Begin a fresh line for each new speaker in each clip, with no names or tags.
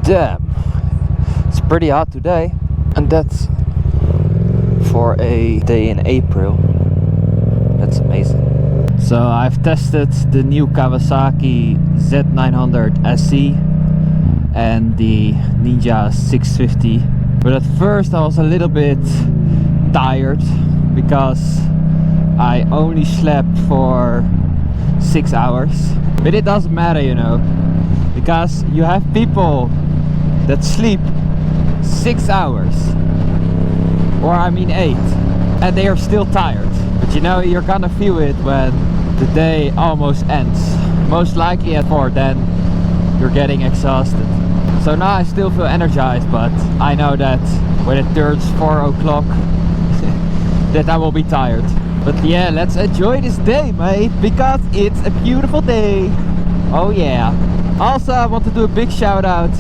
Damn, it's pretty hot today, and that's for a day in April. That's amazing. So I've tested the new Kawasaki Z900 SE and the Ninja 650, but at first I was a little bit tired because I only slept for 6 hours. But it doesn't matter, you know, because you have people that sleep 6 hours, or I mean 8, and they are still tired. But you know, you're gonna feel it when the day almost ends. Most likely at 4, then you're getting exhausted. So now I still feel energized, but I know that when it turns 4 o'clock that I will be tired. But yeah, let's enjoy this day, mate, because it's a beautiful day. Oh yeah. Also, I want to do a big shout out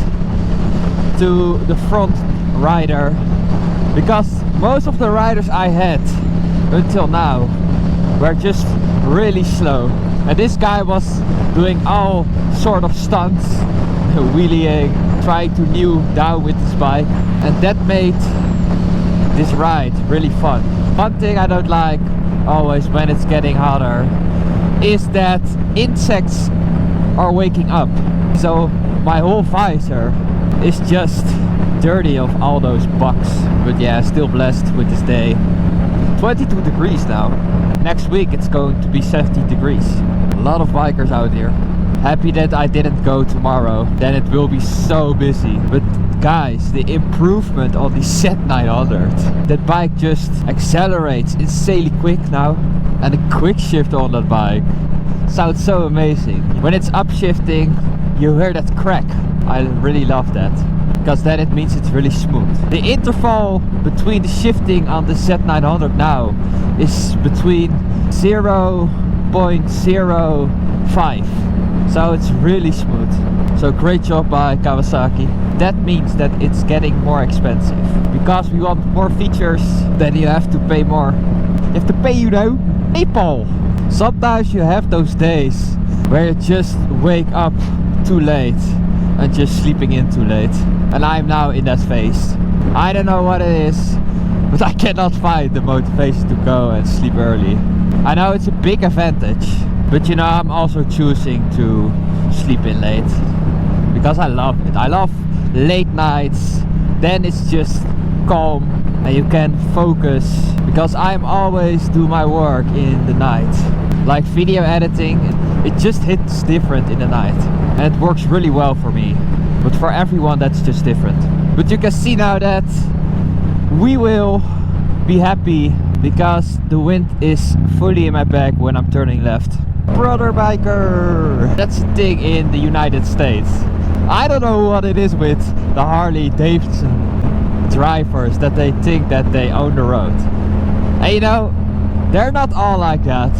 to the front rider, because most of the riders I had until now were just really slow, and this guy was doing all sort of stunts, wheeling, trying to kneel down with his bike, and that made this ride really fun. One thing I don't like always when it's getting hotter is that insects are waking up, so my whole visor is just dirty of all those bugs. But yeah, still blessed with this day. 22 degrees now. Next week it's going to be 70 degrees. A lot of bikers out here. Happy that I didn't go tomorrow, then it will be so busy. But guys, the improvement on the Z900, that bike just accelerates insanely quick now, and the quick shift on that bike sounds so amazing. When it's upshifting, you hear that crack. I really love that, because then it means it's really smooth. The interval between the shifting on the Z900 now is between 0.05, so it's really smooth. So great job by Kawasaki. That means that it's getting more expensive, because we want more features, then you have to pay more. You have to pay, you know, people. Sometimes you have those days where you just wake up too late and just sleeping in too late, and I'm now in that phase. I don't know what it is, but I cannot find the motivation to go and sleep early. I know it's a big advantage, but you know, I'm also choosing to sleep in late because I love it. I love late nights, then it's just calm and you can focus, because I'm always do my work in the night. Like video editing, it just hits different in the night, and it works really well for me, but for everyone that's just different. But you can see now that we will be happy because the wind is fully in my back when I'm turning left. Brother biker! That's the thing in the United States. I don't know what it is with the Harley Davidson drivers, that they think that they own the road. And you know, they're not all like that,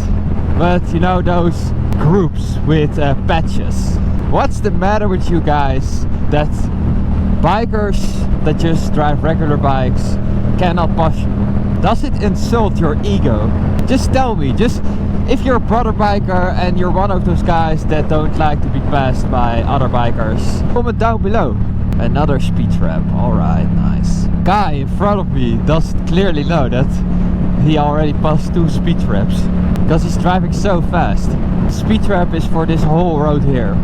but you know, those groups with patches. What's the matter with you guys that bikers that just drive regular bikes cannot push you? Does it insult your ego? Just tell me, just if you're a brother biker and you're one of those guys that don't like to be passed by other bikers, comment down below. Another speed trap, alright, nice. Guy in front of me doesn't clearly know that he already passed 2 speed traps, because he's driving so fast. Speed trap is for this whole road here.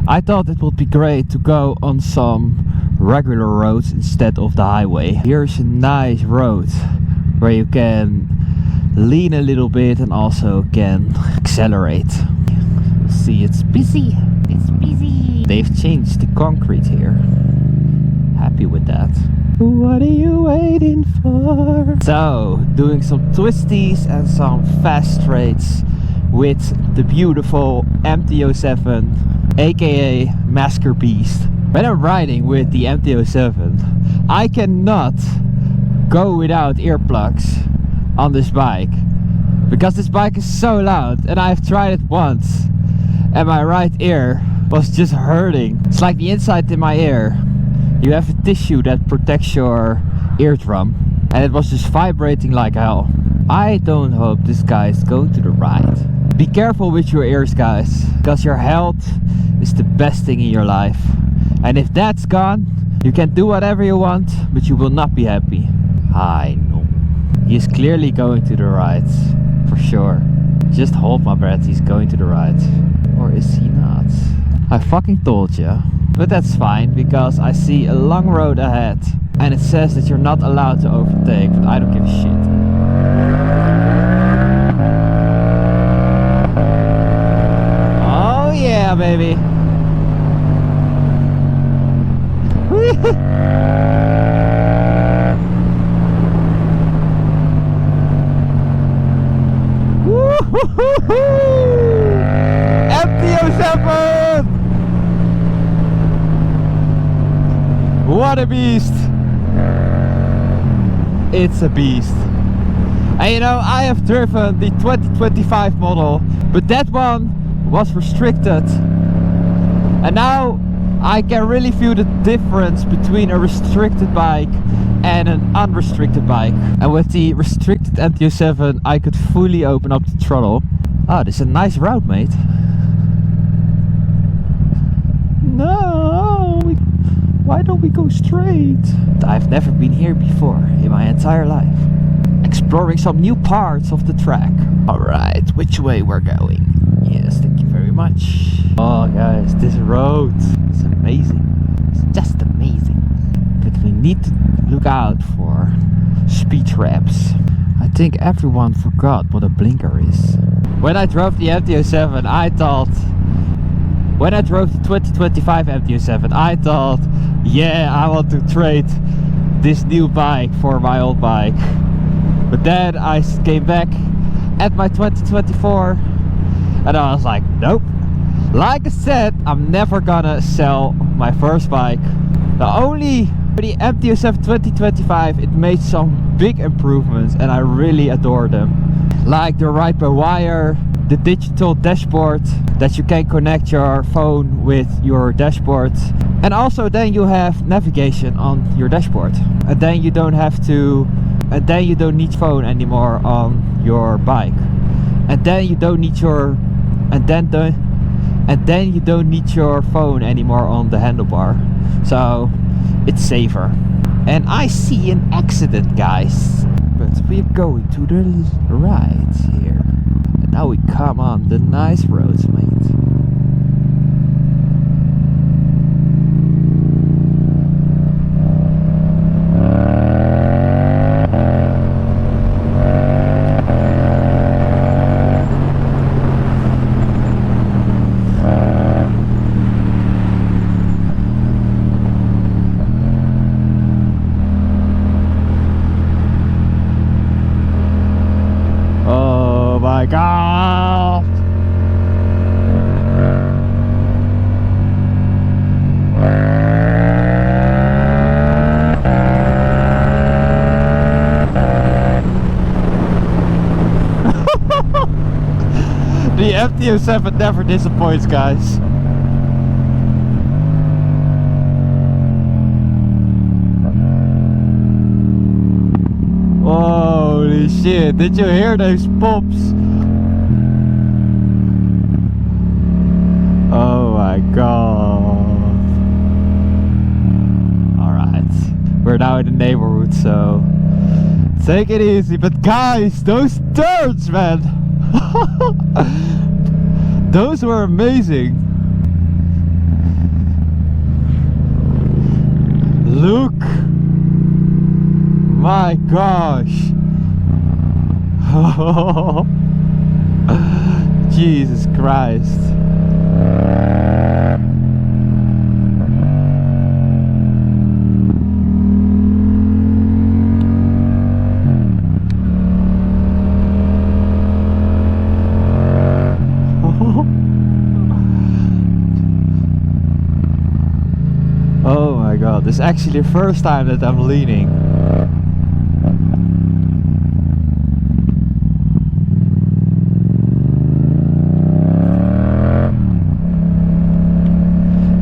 I thought it would be great to go on some regular roads instead of the highway. Here's a nice road where you can lean a little bit and also can accelerate. See, it's busy. It's busy. They've changed the concrete here. Happy with that. What are you waiting for? So, doing some twisties and some fast straights with the beautiful MT-07, aka Masker Beast. When I'm riding with the MT-07, I cannot go without earplugs on this bike, because this bike is so loud, and I've tried it once and my right ear was just hurting. It's like the inside in my ear, you have a tissue that protects your eardrum, and it was just vibrating like hell. I don't hope this guy is going to the right. Be careful with your ears, guys, because your health is the best thing in your life. And if that's gone, you can do whatever you want, but you will not be happy. I know. He is clearly going to the right, for sure. Just hold my breath, he's going to the right. Or is he not? I fucking told you. But that's fine, because I see a long road ahead. And it says that you're not allowed to overtake, but I don't give a shit. Oh yeah, baby. MT-07! What a beast! It's a beast. And you know, I have driven the 2025 model, but that one was restricted. And now I can really feel the difference between a restricted bike and an unrestricted bike. And with the restricted MT-07 I could fully open up the throttle. Oh, this is a nice route, mate. No, why don't we go straight? I've never been here before in my entire life. Exploring some new parts of the track. Alright, which way we're going? Yes, thank you very much. Oh guys, this road is amazing. It's just amazing. But we need to look out for speed traps. I think everyone forgot what a blinker is. When I drove the MT-07, I thought... When I drove the 2025 MT-07, I thought, yeah, I want to trade this new bike for my old bike. But then I came back at my 2024 and I was like, nope. Like I said, I'm never gonna sell my first bike. The MT-07 2025, it made some big improvements and I really adore them. Like the ride-by-wire, the digital dashboard, that you can connect your phone with your dashboard. And also then you have navigation on your dashboard. And then you don't have to... And then you don't need phone anymore on your bike. And then you don't need your... And then you don't need your phone anymore on the handlebar. So it's safer. And I see an accident, guys. But we're going to the right here. And now we come on the nice roads, mate. Oh my god! The MT-07 never disappoints, guys. Holy shit, did you hear those pops? Oh my god. Alright, we're now in the neighborhood, so take it easy. But guys, those turns, man! Those were amazing. Look! My gosh! Jesus Christ! Oh my god, this is actually the first time that I'm leaning.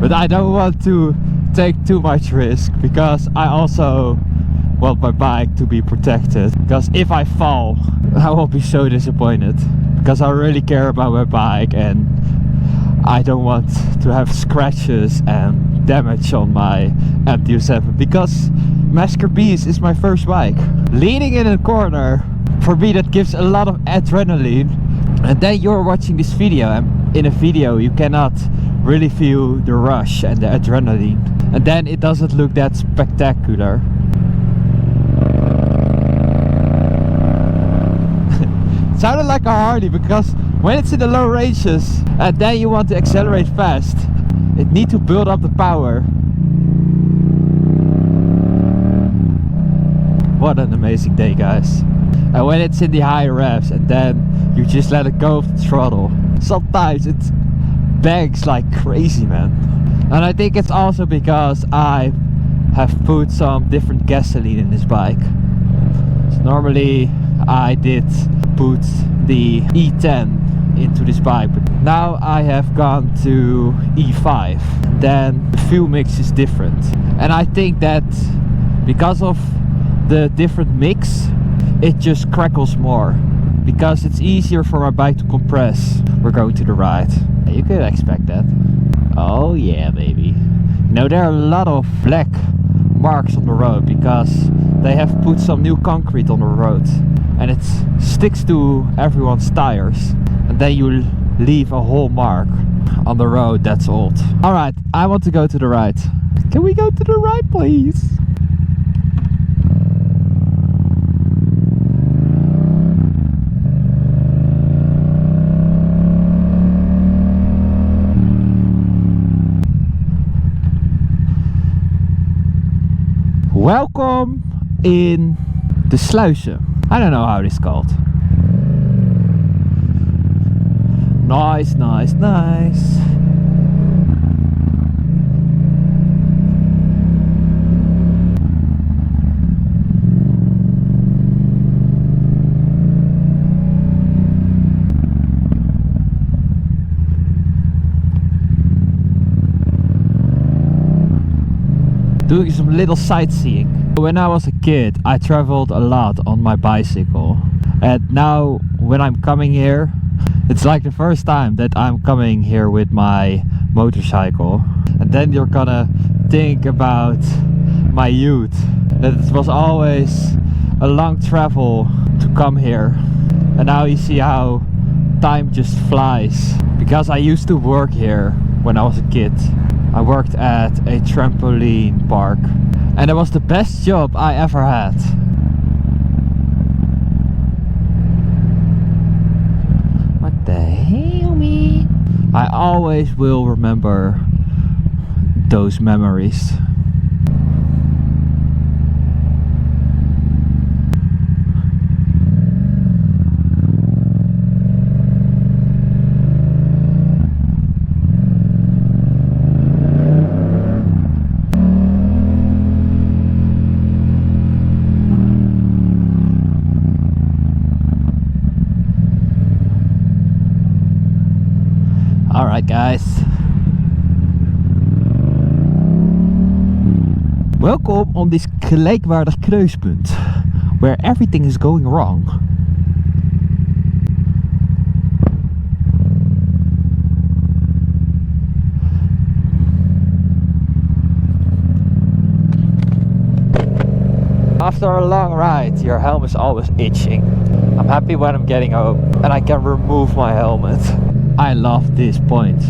But I don't want to take too much risk, because I also want my bike to be protected. Because if I fall, I will be so disappointed. Because I really care about my bike and I don't want to have scratches and damage on my MT-07 because Escapades is my first bike. Leaning in a corner, for me that gives a lot of adrenaline, and then you're watching this video, and in a video you cannot really feel the rush and the adrenaline, and then it doesn't look that spectacular. It sounded like a Harley because when it's in the low ranges and then you want to accelerate fast, it needs to build up the power. What an amazing day, guys. And when it's in the high revs and then you just let it go of the throttle, sometimes it bangs like crazy, man. And I think it's also because I have put some different gasoline in this bike. So normally I did put the E10 into this bike, but now I have gone to E5. Then the fuel mix is different, and I think that because of the different mix, it just crackles more because it's easier for my bike to compress. We're going to the right. You could expect that. Oh yeah, baby. Now there are a lot of black marks on the road because they have put some new concrete on the road, and it sticks to everyone's tires, and then you leave a whole mark on the road that's old. Alright, I want to go to the right. Can we go to the right, please? Welcome in the Sluizen. I don't know how it's called. Nice, nice, nice. Doing some little sightseeing. When I was a kid, I traveled a lot on my bicycle, and now when I'm coming here, it's like the first time that I'm coming here with my motorcycle. And then you're gonna think about my youth, that it was always a long travel to come here, and now you see how time just flies. Because I used to work here when I was a kid. I worked at a trampoline park, and it was the best job I ever had. What the hell, me? I always will remember those memories. Alright guys, welcome on this gelijkwaardig kruispunt where everything is going wrong. After a long ride, your helmet is always itching. I'm happy when I'm getting home and I can remove my helmet. I love this point.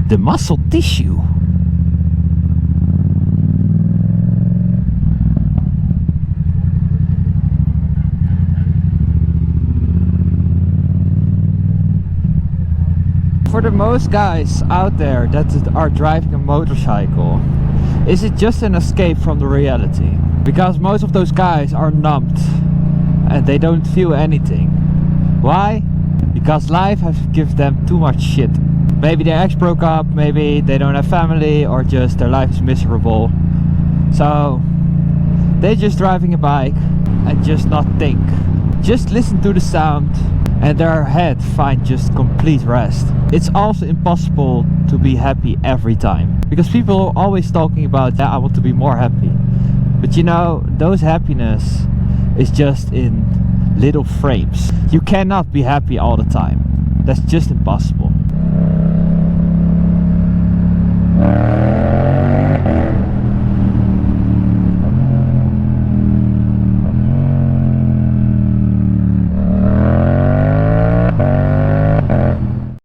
The muscle tissue. For the most guys out there that are driving a motorcycle, is it just an escape from the reality? Because most of those guys are numbed and they don't feel anything. Why? Because life has given them too much shit. Maybe their ex broke up, maybe they don't have family, or just their life is miserable. So they're just driving a bike and just not think. Just listen to the sound and their head find just complete rest. It's also impossible to be happy every time, because people are always talking about, yeah, I want to be more happy. But you know, those happiness is just in little frames. You cannot be happy all the time. That's just impossible.